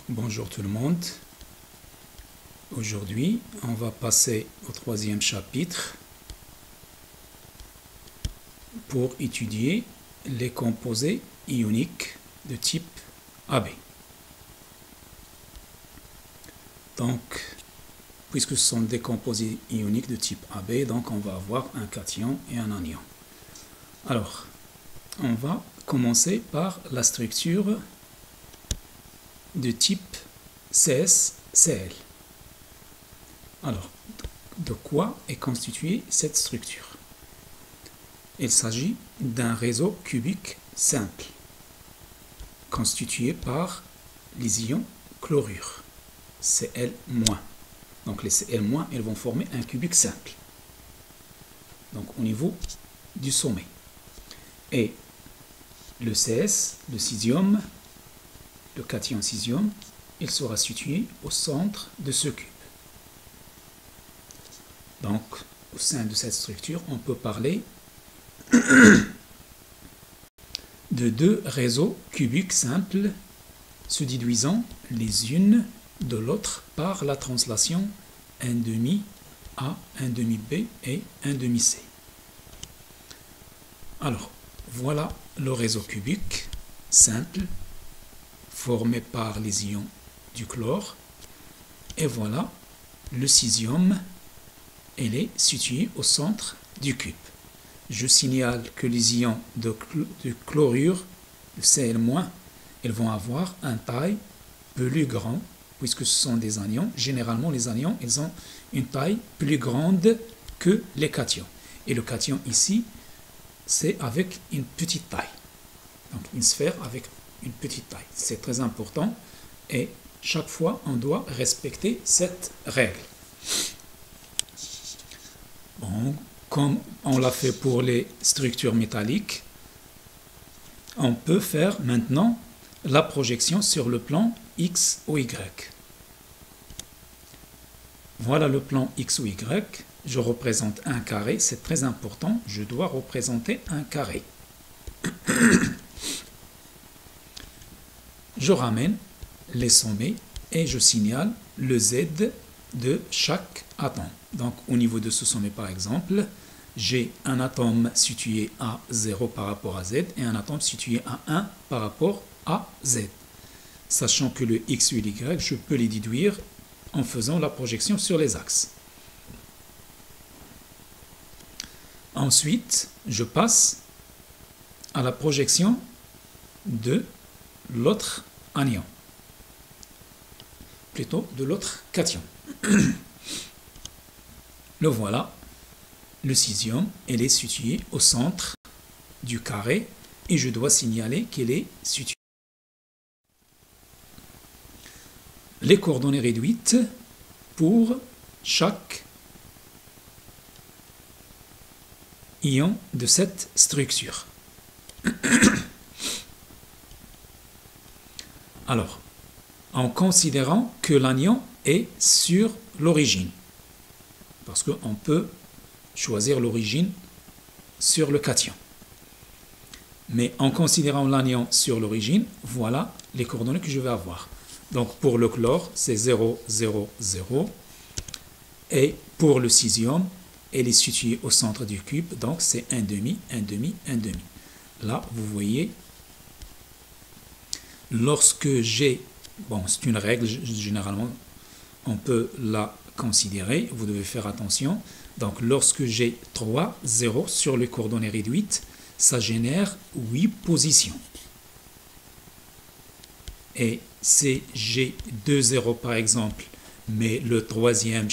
Bonjour tout le monde. Aujourd'hui, on va passer au troisième chapitre pour étudier les composés ioniques de type AB. Donc, puisque ce sont des composés ioniques de type AB, donc on va avoir un cation et un anion. Alors, on va commencer par la structure de type CsCl. Alors, de quoi est constituée cette structure? Il s'agit d'un réseau cubique simple, constitué par les ions chlorure, Cl-. Donc les Cl-, ils vont former un cubique simple. Donc au niveau du sommet. Et le Cs, le cesium, le cation cesium, il sera situé au centre de ce cube. Donc, au sein de cette structure, on peut parler de deux réseaux cubiques simples se déduisant les unes de l'autre par la translation 1,5 A, 1,5 B et 1,5 C. Alors, voilà le réseau cubique simple formé par les ions du chlore. Et voilà le cesium, il est situé au centre du cube. Je signale que les ions de chlorure, le Cl-, ils vont avoir une taille plus grande, puisque ce sont des anions. Généralement, les anions, ils ont une taille plus grande que les cations. Et le cation ici, c'est avec une petite taille. Donc, une sphère avec une petite taille. C'est très important et chaque fois, on doit respecter cette règle. Bon, comme on l'a fait pour les structures métalliques, on peut faire maintenant la projection sur le plan X ou Y. Voilà le plan X ou Y. Je représente un carré, c'est très important. Je dois représenter un carré. Je ramène les sommets et je signale le Z de chaque atome. Donc au niveau de ce sommet par exemple, j'ai un atome situé à 0 par rapport à Z et un atome situé à 1 par rapport à Z. Sachant que le X ou Y, je peux les déduire en faisant la projection sur les axes. Ensuite, je passe à la projection de l'autre anion, plutôt de l'autre cation. Le voilà, le cesium, elle est située au centre du carré et je dois signaler qu'elle est située. Les coordonnées réduites pour chaque ion de cette structure. Alors, en considérant que l'anion est sur l'origine, parce qu'on peut choisir l'origine sur le cation. Mais en considérant l'anion sur l'origine, voilà les coordonnées que je vais avoir. Donc pour le chlore, c'est 0, 0, 0. Et pour le cesium, elle est située au centre du cube, donc c'est 1,5, 1,5, 1,5. Là, vous voyez, lorsque j'ai, bon, c'est une règle, généralement, on peut la considérer, vous devez faire attention. Donc, lorsque j'ai 3 zéros sur les coordonnées réduites, ça génère 8 positions. Et si j'ai 2 zéros par exemple, mais la troisième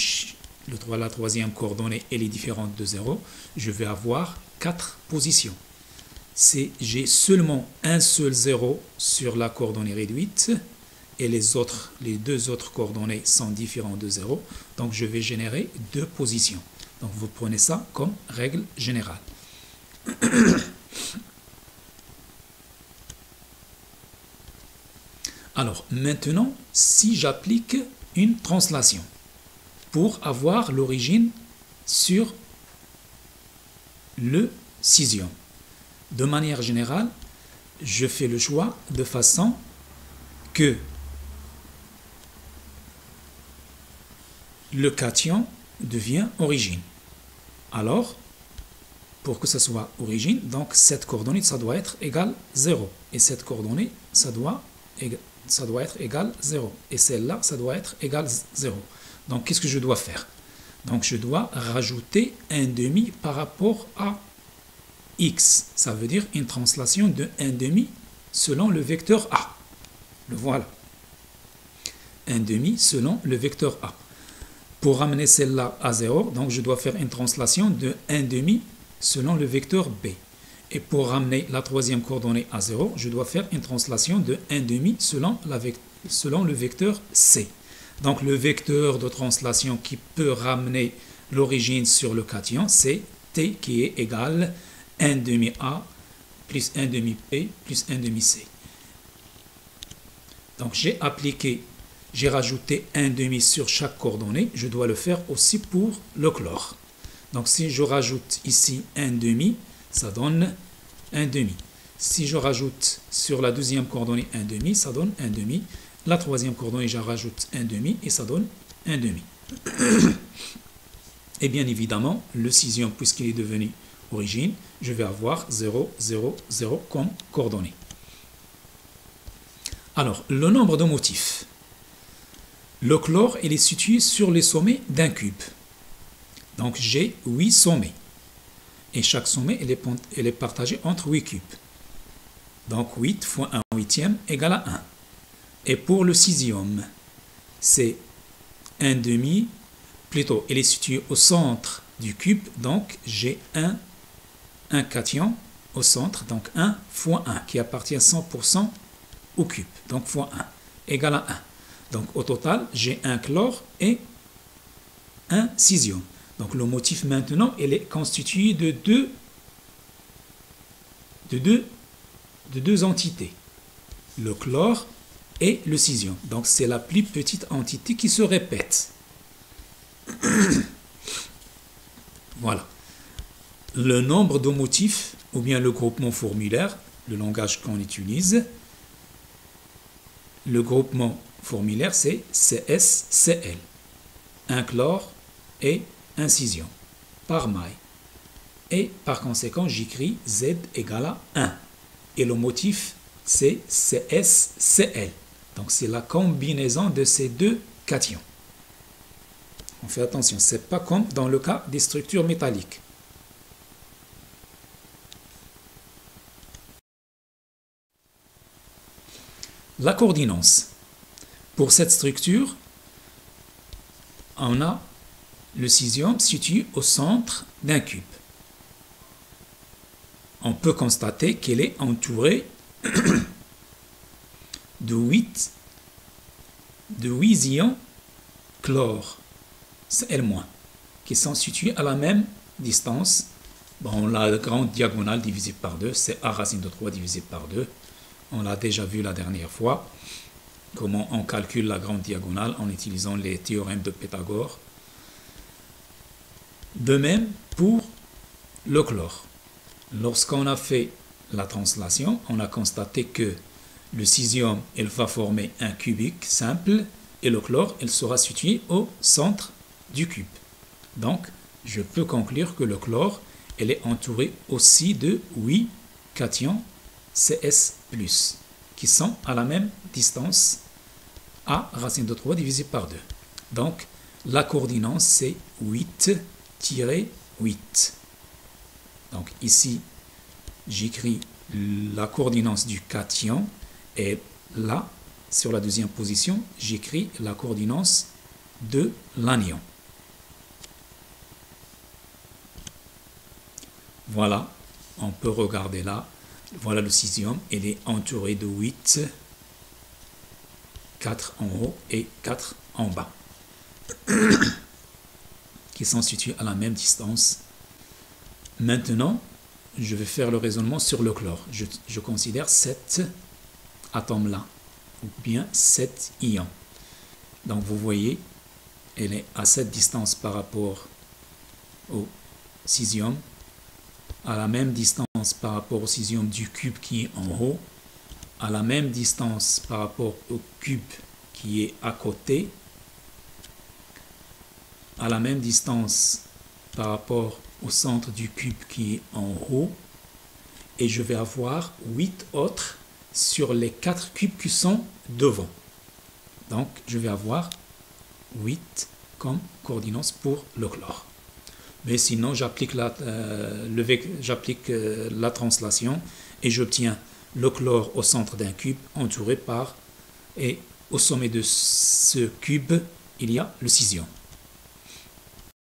coordonnée elle est différente de 0, je vais avoir 4 positions. Si j'ai seulement un seul 0 sur la coordonnée réduite et les deux autres coordonnées sont différentes de 0, donc je vais générer 2 positions. Donc vous prenez ça comme règle générale. Alors maintenant, si j'applique une translation pour avoir l'origine sur le cesium, de manière générale, je fais le choix de façon que le cation devient origine. Alors, pour que ça soit origine, donc cette coordonnée, ça doit être égal 0. Et cette coordonnée, ça doit être égal 0. Et celle-là, ça doit être égal 0. Donc, qu'est-ce que je dois faire? Donc, je dois rajouter un demi par rapport à x. Ça veut dire une translation de 1 demi selon le vecteur A. Le voilà. 1 demi selon le vecteur A. Pour ramener celle-là à 0, donc je dois faire une translation de 1 demi selon le vecteur B. Et pour ramener la troisième coordonnée à 0, je dois faire une translation de 1 demi selon le vecteur C. Donc le vecteur de translation qui peut ramener l'origine sur le cation, c'est T qui est égal 1 demi A plus 1 demi P plus 1 demi C. Donc j'ai rajouté 1 demi sur chaque coordonnée. Je dois le faire aussi pour le chlore. Donc si je rajoute ici 1 demi, ça donne 1 demi. Si je rajoute sur la deuxième coordonnée 1 demi, ça donne 1 demi. La troisième coordonnée, je rajoute 1 demi et ça donne 1 demi. Et bien évidemment, le sixième, puisqu'il est devenu origine, je vais avoir 0, 0, 0 comme coordonnée. Alors, le nombre de motifs. Le chlore, il est situé sur les sommets d'un cube. Donc, j'ai 8 sommets. Et chaque sommet, il est partagé entre 8 cubes. Donc, 8 fois 1 huitième égale à 1. Et pour le sixième, c'est 1 demi, plutôt, il est situé au centre du cube, donc j'ai un cation au centre, donc 1 fois 1, qui appartient 100% au cube, donc fois 1, égale à 1. Donc au total, j'ai un chlore et un sixième. Donc le motif maintenant, il est constitué de deux entités, le chlore et le sixième. Donc c'est la plus petite entité qui se répète. Voilà. Le nombre de motifs, ou bien le groupement formulaire, le langage qu'on utilise, le groupement formulaire c'est CSCl. Un chlore et un sixième par maille. Et par conséquent, j'écris Z égale à 1. Et le motif, c'est CSCl. Donc, c'est la combinaison de ces deux cations. On fait attention, ce n'est pas comme dans le cas des structures métalliques. La coordinance. Pour cette structure, on a le sixième situé au centre d'un cube. On peut constater qu'elle est entourée de 8 ions chlore, Cl-, qui sont situés à la même distance. Bon, la grande diagonale divisée par 2, c'est A racine de 3 divisé par 2. On l'a déjà vu la dernière fois, comment on calcule la grande diagonale en utilisant les théorèmes de Pythagore. De même pour le chlore. Lorsqu'on a fait la translation, on a constaté que le sixième, il va former un cubique simple et le chlore, il sera situé au centre du cube. Donc, je peux conclure que le chlore, il est entouré aussi de 8 cations CS+, qui sont à la même distance, A racine de 3 divisé par 2. Donc, la coordinance, c'est 8-8. Donc, ici, j'écris la coordinance du cation et là, sur la deuxième position, j'écris la coordinance de l'anion. Voilà, on peut regarder là. Voilà le sixième, il est entouré de 8, 4 en haut et 4 en bas, qui sont situés à la même distance. Maintenant, je vais faire le raisonnement sur le chlore. Je considère 7 atomes-là, ou bien 7 ions. Donc vous voyez, elle est à cette distance par rapport au sixième, à la même distance par rapport au sixième du cube qui est en haut, à la même distance par rapport au cube qui est à côté, à la même distance par rapport au centre du cube qui est en haut. Et je vais avoir 8 autres sur les 4 cubes qui sont devant. Donc, je vais avoir 8 comme coordinates pour le chlore. Mais sinon, j'applique la translation et j'obtiens le chlore au centre d'un cube entouré par, et au sommet de ce cube, il y a le cesium.